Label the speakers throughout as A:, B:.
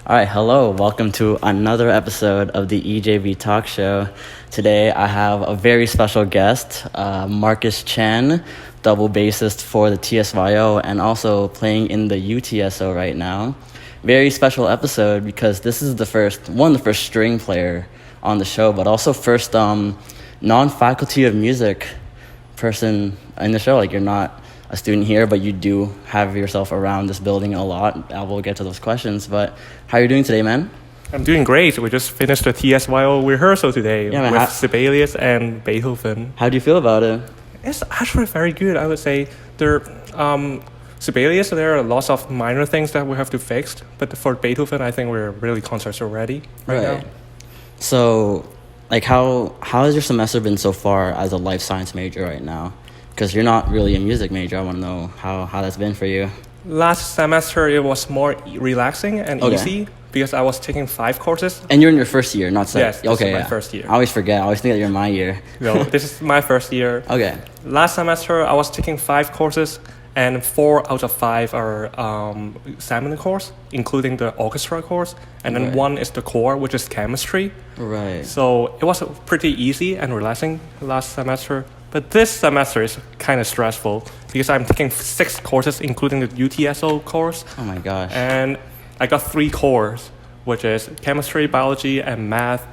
A: All right, hello. Welcome to another episode of the EJB Talk Show. Today I have a very special guest, Marcus Chen, double bassist for the TSYO and also playing in the UTSO right now. Very special episode because this is the first string player on the show, but also first non-faculty of music person in the show. Like, you're not a student here, but you do have yourself around this building a lot. We'll get to those questions, but how are you doing today, man?
B: I'm doing great. We just finished the TSYO rehearsal today with Sibelius and Beethoven.
A: How do you feel about it?
B: It's actually very good, I would say. Sibelius, there are lots of minor things that we have to fix, but for Beethoven, I think we're really concert ready right now.
A: So, like, how has your semester been so far as a life science major right now? Because you're not really a music major. I want to know how that's been for you.
B: Last semester, it was more relaxing and easy because I was taking 5 courses.
A: And you're in your first year, not second?
B: Yes, this is my first year.
A: I always forget. I always think that you're in my year.
B: No, this is my first year.
A: Okay.
B: Last semester, I was taking 5 courses, and 4 out of 5 are seminar course, including the orchestra course, and then 1 is the core, which is chemistry.
A: Right.
B: So it was pretty easy and relaxing last semester. But this semester is kind of stressful because I'm taking 6 courses, including the UTSO course.
A: Oh my gosh.
B: And I got 3 cores, which is chemistry, biology, and math.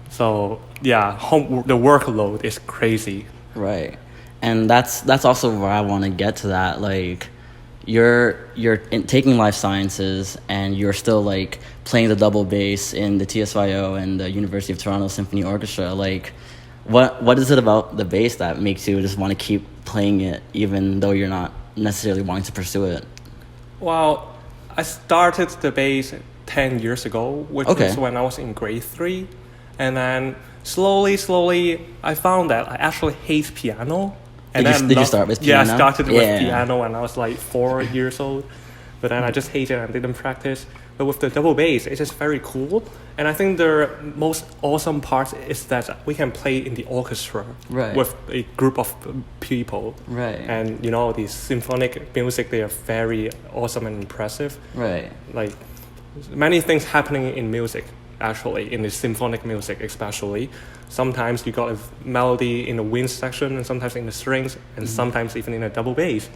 B: So yeah, the workload is crazy.
A: Right. And that's also where I want to get to that. Like, you're taking life sciences and you're still like playing the double bass in the TSYO and the University of Toronto Symphony Orchestra. Like, what is it about the bass that makes you just want to keep playing it even though you're not necessarily wanting to pursue it?
B: Well, I started the bass 10 years ago, which was when I was in grade 3. And then slowly, I found that I actually hate piano. And
A: did you start with piano?
B: Yeah, I started with piano when I was like 4 years old. But then I just hated it and didn't practice. But with the double bass, it's just very cool. And I think the most awesome part is that we can play in the orchestra with a group of people.
A: Right.
B: And, you know, the symphonic music, they are very awesome and impressive.
A: Right.
B: Like, many things happening in music, actually, in the symphonic music especially. Sometimes you got a melody in the wind section, and sometimes in the strings, and sometimes even in a double bass.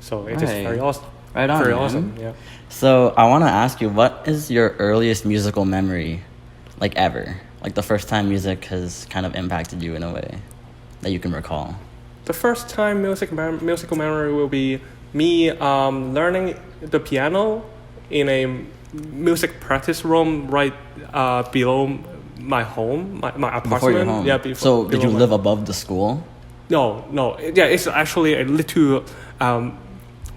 B: So it's just very awesome.
A: Right on,
B: very
A: man.
B: awesome, yeah.
A: So I want to ask you, what is your earliest musical memory, like, ever? Like, the first time music has kind of impacted you in a way that you can recall?
B: The first time musical memory will be me learning the piano in a music practice room right below my home, my apartment.
A: Before your home?
B: Yeah.
A: So did you live above the school?
B: No. Yeah, it's actually a little...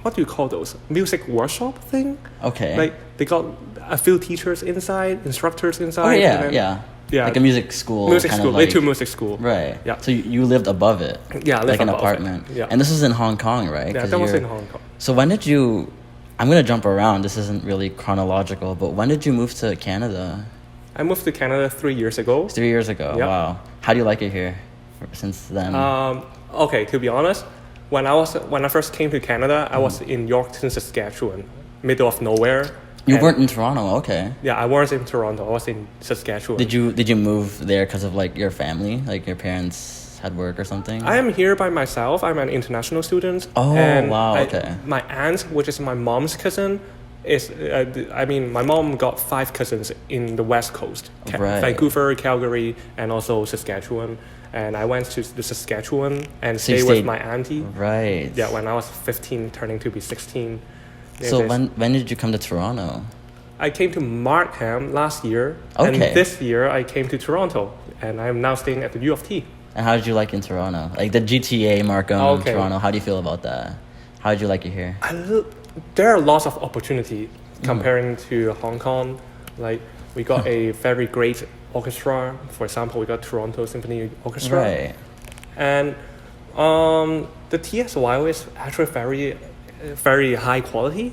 B: what do you call those? Music workshop thing?
A: Okay.
B: Like, they got a few teachers inside, instructors inside.
A: Oh, yeah. Like a music school.
B: Little music school.
A: Right.
B: Yeah.
A: So you lived above it.
B: Yeah,
A: like an apartment.
B: Yeah.
A: And this is in Hong Kong, right?
B: Yeah, that was in Hong Kong.
A: So when did you... I'm going to jump around. This isn't really chronological, but when did you move to Canada?
B: I moved to Canada 3 years ago.
A: 3 years ago. Yep. Wow. How do you like it here since then?
B: Okay, to be honest, when I first came to Canada, I was in Yorkton, Saskatchewan, middle of nowhere.
A: You weren't in Toronto, okay.
B: Yeah, I wasn't in Toronto. I was in Saskatchewan.
A: Did you move there because of, like, your family? Like, your parents had work or something?
B: I am here by myself. I'm an international student.
A: Oh,
B: and
A: wow, okay.
B: My aunt, which is my mom's cousin, is... my mom got 5 cousins in the West Coast. Vancouver, Calgary, and also Saskatchewan. And I went to Saskatchewan and stayed with my auntie.
A: Right.
B: Yeah, when I was 15, turning to be 16.
A: So when did you come to Toronto?
B: I came to Markham last year.
A: Okay.
B: And this year I came to Toronto. And I'm now staying at the U of T.
A: And how did you like in Toronto? Like the GTA, Markham, Toronto. How do you feel about that? How did you like it here?
B: There are lots of opportunity comparing to Hong Kong. Like, we got a very great orchestra. For example, we got Toronto Symphony Orchestra.
A: Right.
B: And the TSYO is actually very, very high quality.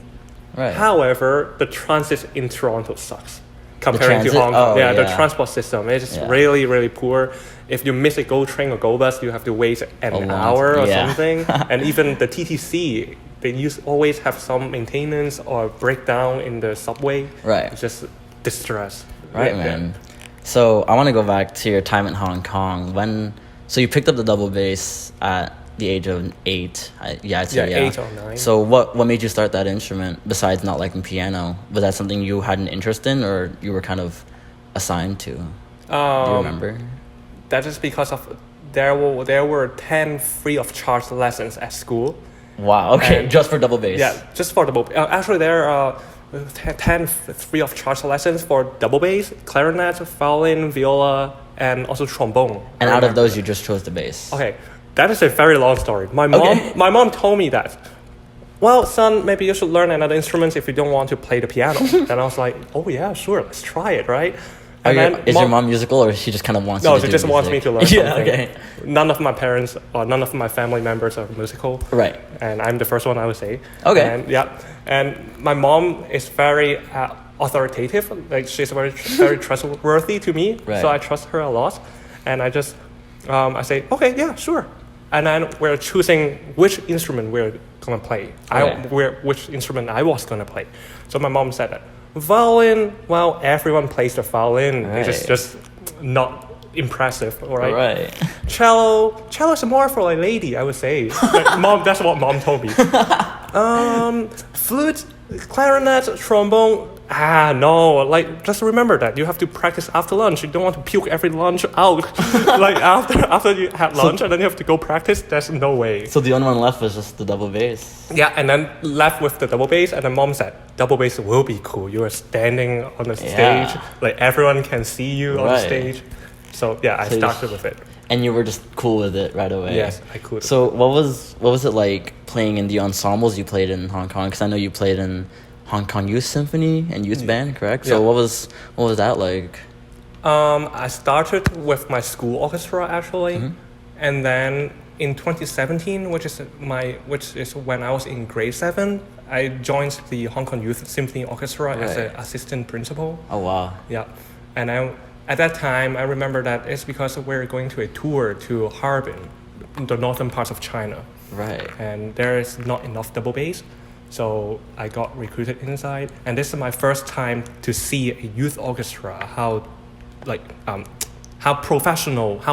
A: Right.
B: However, the transit in Toronto sucks comparing to Hong Kong. The transport system is really, really poor. If you miss a GO train or GO bus, you have to wait an hour or something. And even the TTC, they always have some maintenance or breakdown in the subway.
A: Right.
B: It's just distress.
A: Right, man. So I want to go back to your time in Hong Kong. So you picked up the double bass at the age of 8. I'd say
B: 8 or 9.
A: So what made you start that instrument besides not liking piano? Was that something you had an interest in, or you were kind of assigned to? Do you remember?
B: That is because of there were 10 free of charge lessons at school.
A: Wow. Okay,
B: And
A: just for double bass.
B: Yeah, just for double. Actually, there are 10 free of charge lessons for double bass, clarinet, violin, viola, and also trombone.
A: And out of those, you just chose the bass.
B: Okay, that is a very long story. My mom told me that, well, son, maybe you should learn another instrument if you don't want to play the piano. And I was like, oh yeah, sure, let's try it, right?
A: Is your mom musical, or she just kind of wants you to do
B: No, she just wants me to learn
A: Yeah,
B: something.
A: okay.
B: None of my parents or none of my family members are musical.
A: Right.
B: And I'm the first one, I would say.
A: Okay.
B: And my mom is very authoritative. Like, she's very, very trustworthy to me.
A: Right.
B: So I trust her a lot. And I just, I say, okay, yeah, sure. And then we're choosing which instrument we're going to play. Which instrument I was going to play. So my mom said that violin, well, everyone plays the violin.
A: Right.
B: It's just not impressive, all right?
A: Right.
B: Cello is more for a lady, I would say. Like, mom, that's what mom told me. Flute, clarinet, trombone. No, like, just remember that you have to practice after lunch. You don't want to puke every lunch out. Like, after you had lunch and then you have to go practice, there's no way.
A: So the only one left was just the double bass.
B: Yeah, and then left with the double bass, and then mom said, double bass will be cool. You are standing on the stage, like everyone can see you on the stage. So yeah, I started with it.
A: And you were just cool with it right away.
B: Yes, I could.
A: So what was it like playing in the ensembles you played in Hong Kong? Because I know you played in Hong Kong Youth Symphony and Youth Band, correct? So what was that like?
B: I started with my school orchestra actually, and then in 2017, which is when I was in grade 7, I joined the Hong Kong Youth Symphony Orchestra as an assistant principal.
A: Oh wow!
B: Yeah, and at that time I remember that it's because we're going to a tour to Harbin, the northern parts of China.
A: Right.
B: And there is not enough double bass. So I got recruited inside, and this is my first time to see a youth orchestra, how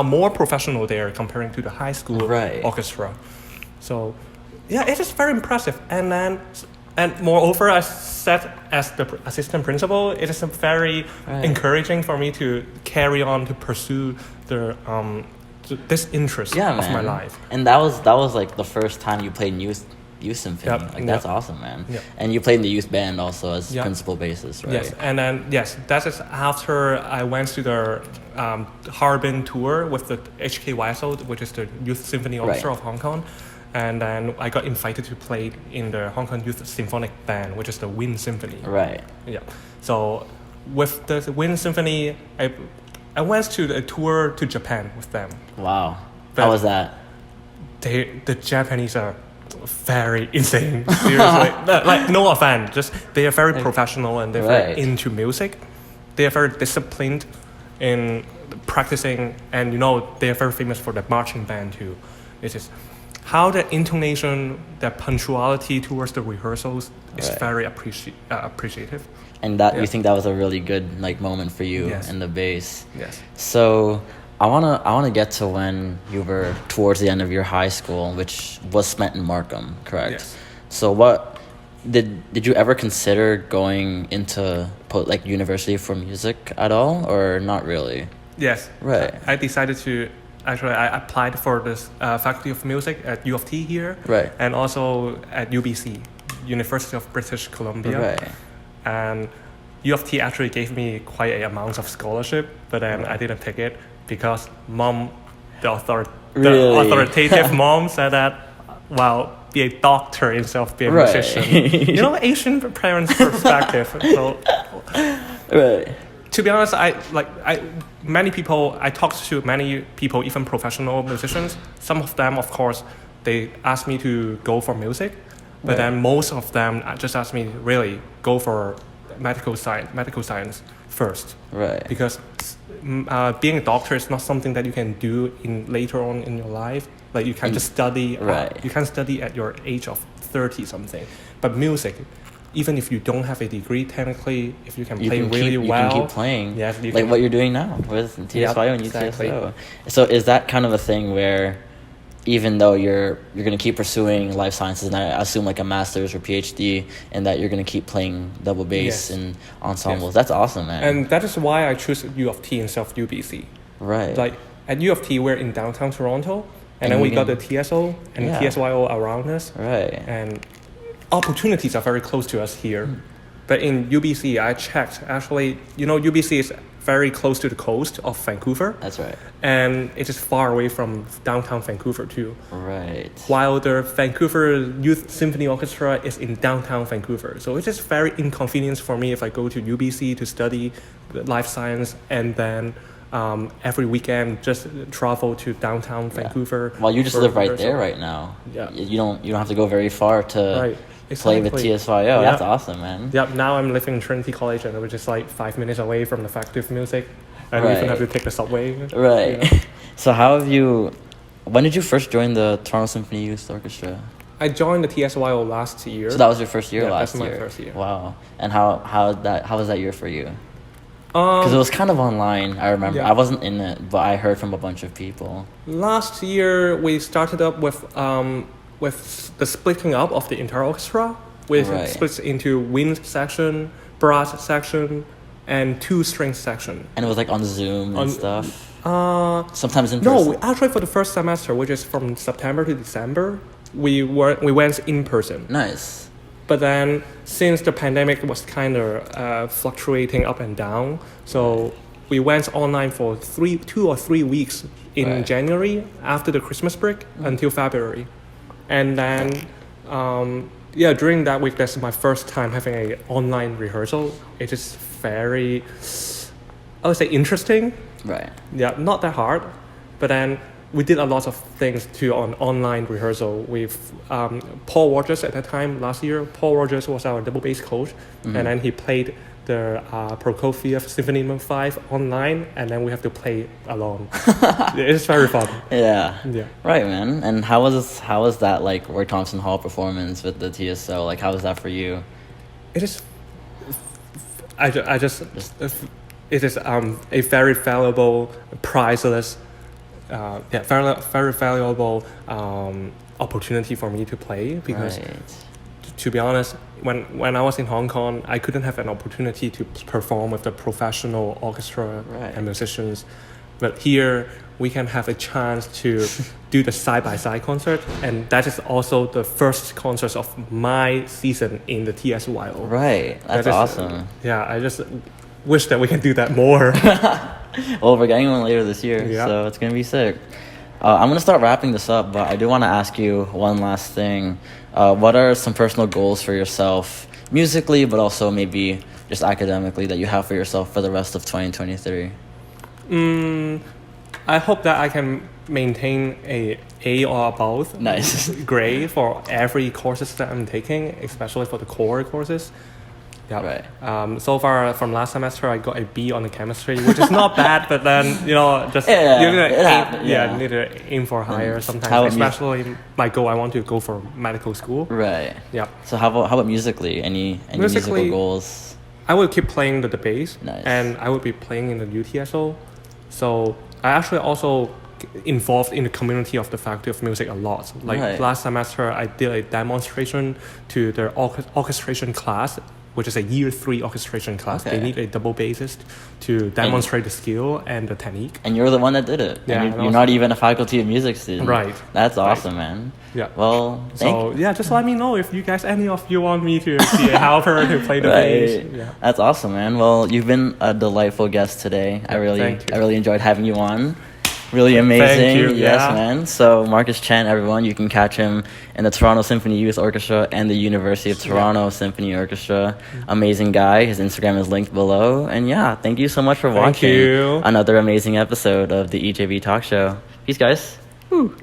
B: more professional they are comparing to the high school orchestra. So yeah, it is very impressive. And moreover, I said as the assistant principal, it is very encouraging for me to carry on to pursue this interest of my life.
A: And that was like the first time you played youth symphony. That's awesome, man. And you played in the youth band also as principal bassist, right?
B: Yes, and then that is after I went to the Harbin tour with the HKYSO, which is the Youth Symphony Orchestra of Hong Kong, and then I got invited to play in the Hong Kong Youth Symphonic Band, which is the Wind Symphony. Right. Yeah. So with the Wind Symphony, I went to a tour to Japan with them.
A: Wow. How was that?
B: The Japanese are very insane. Seriously. Like, no offense, just they are very professional and they're very into music. They are very disciplined in practicing, and they are very famous for the marching band too. It is how the intonation, the punctuality towards the rehearsals is very appreciative.
A: And that you think that was a really good moment for you in the bass.
B: Yes.
A: So I wanna get to when you were towards the end of your high school, which was spent in Markham, correct?
B: Yes.
A: So what did you ever consider going into university for music at all, or not really?
B: Yes.
A: Right.
B: I decided to. Actually, I applied for this Faculty of Music at U of T here, and also at UBC, University of British Columbia. Right. And U of T actually gave me quite an amount of scholarship, but then I didn't take it because mom, the authoritative mom said that, well, be a doctor instead of be a musician. Asian parents' perspective. So, to be honest, I talked to many people, even professional musicians. Some of them, of course, they asked me to go for music, but then most of them just asked me really go for medical science first. Right. Because being a doctor is not something that you can do later on in your life. Like you can just study. You can study at your age of 30 something, but music. even if you don't have a degree, technically, if you can
A: You
B: play
A: can
B: really
A: keep,
B: well,
A: you can keep playing.
B: yes, you
A: like
B: can-
A: what you're doing now with TSYO and
B: exactly.
A: UTSO. So is that kind of a thing where even though you're going to keep pursuing life sciences, and I assume like a master's or PhD, and that you're going to keep playing double bass
B: Yes.
A: and ensembles?
B: Yes.
A: That's awesome, man.
B: And that is why I choose U of T instead of UBC.
A: right.
B: Like at U of T, we're in downtown Toronto,
A: And
B: and then
A: we
B: we got
A: can-
B: the TSO and
A: Yeah.
B: TSYO around us,
A: right.
B: and opportunities are very close to us here. But in UBC, I checked. Actually, UBC is very close to the coast of Vancouver,
A: That's right.
B: and it is far away from downtown Vancouver too.
A: Right.
B: While the Vancouver Youth Symphony Orchestra is in downtown Vancouver. So it is very inconvenient for me if I go to UBC to study life science and then every weekend just travel to downtown Vancouver.
A: Well, you just
B: for
A: live right
B: rehearsal.
A: there right now.
B: Yeah.
A: You don't have to go very far to
B: Right.
A: play with
B: Exactly.
A: TSYO.
B: Yeah.
A: That's awesome, man.
B: Yep, now I'm living in Trinity College and which is like 5 minutes away from the Faculty of Music. I don't even
A: Right.
B: have to take the subway.
A: Right.
B: you know.
A: So how have you? When did you first join the Toronto Symphony Youth Orchestra?
B: I joined the TSYO last year.
A: So that was your first year
B: Yeah,
A: last
B: that's my
A: year.
B: first year.
A: Wow. And how was that year for you? Because it was kind of online. I remember.
B: Yeah.
A: I wasn't in it, but I heard from a bunch of people.
B: Last year we started up with the splitting up of the entire orchestra. We
A: Right.
B: split into wind section, brass section, and 2-string section.
A: And it was like on Zoom and stuff. Sometimes in
B: No,
A: person.
B: actually for the first semester, which is from September to December, we went in person.
A: Nice.
B: But then, since the pandemic was kind of fluctuating up and down, so we went online for 2 or 3 weeks in
A: Right.
B: January after the Christmas break until February, and then during that week, that's my first time having a online rehearsal. It is very, I would say, interesting.
A: Right.
B: Yeah, not that hard, but then we did a lot of things too on online rehearsal with Paul Rogers at that time last year. Paul Rogers was our double bass coach, and then he played the Prokofiev Symphony No. 5 online, and then we have to play alone. It's very fun.
A: Yeah.
B: Yeah.
A: Right, man. And how was that like Roy Thompson Hall performance with the TSO? Like, how was that for you?
B: It is. I just. It is a very valuable, priceless, very valuable opportunity for me to play because.
A: Right.
B: To be honest, when I was in Hong Kong, I couldn't have an opportunity to perform with the professional orchestra
A: Right.
B: and musicians. But here, we can have a chance to do the side-by-side concert. And that is also the first concert of my season in the TSYO.
A: Right. That's
B: That is-
A: awesome.
B: Yeah, I just wish that we can do that more.
A: Well, we're getting one later this year,
B: Yeah.
A: so it's gonna be sick. I'm gonna start wrapping this up, but I do want to ask you one last thing. What are some personal goals for yourself, musically, but also maybe just academically, that you have for yourself for the rest of 2023?
B: I hope that I can maintain a or above
A: Nice.
B: grade for every courses that I'm taking, especially for the core courses. Yeah.
A: Right.
B: So far from last semester, I got a B on the chemistry, which is not bad, but then just
A: Yeah,
B: you need
A: it
B: to
A: happened,
B: aim,
A: yeah.
B: you need to aim for higher
A: How
B: sometimes.
A: about
B: Especially my goal, I want to go for medical school.
A: Right.
B: Yeah.
A: So how about musically? Any musical
B: Musically,
A: goals?
B: I will keep playing the bass,
A: Nice.
B: and I will be playing in the UTSO. So I actually also involved in the community of the Faculty of Music a lot. Like
A: Right.
B: last semester, I did a demonstration to the orchestration class, which is a year 3 orchestration class.
A: Okay.
B: They need a double bassist to demonstrate the skill and the technique.
A: And you're the one that did it.
B: Yeah,
A: And
B: and
A: you're
B: also-
A: not even a Faculty of Music student.
B: Right.
A: That's
B: Right.
A: awesome, man.
B: Yeah.
A: Well,
B: So yeah, just let me know if you guys, any of you want me to be a helper to play the bass.
A: Right.
B: Yeah.
A: That's awesome, man. Well, you've been a delightful guest today.
B: Thank you.
A: I really enjoyed having you on. Really amazing.
B: you,
A: Yes,
B: yeah.
A: man. So Marcus Chen, everyone, you can catch him in the Toronto Symphony Youth Orchestra and the University of Toronto Symphony Orchestra. Amazing guy. His Instagram is linked below. And yeah, thank you so much for
B: Thank
A: watching
B: you.
A: another amazing episode of the EJB Talk Show. Peace, guys. Woo.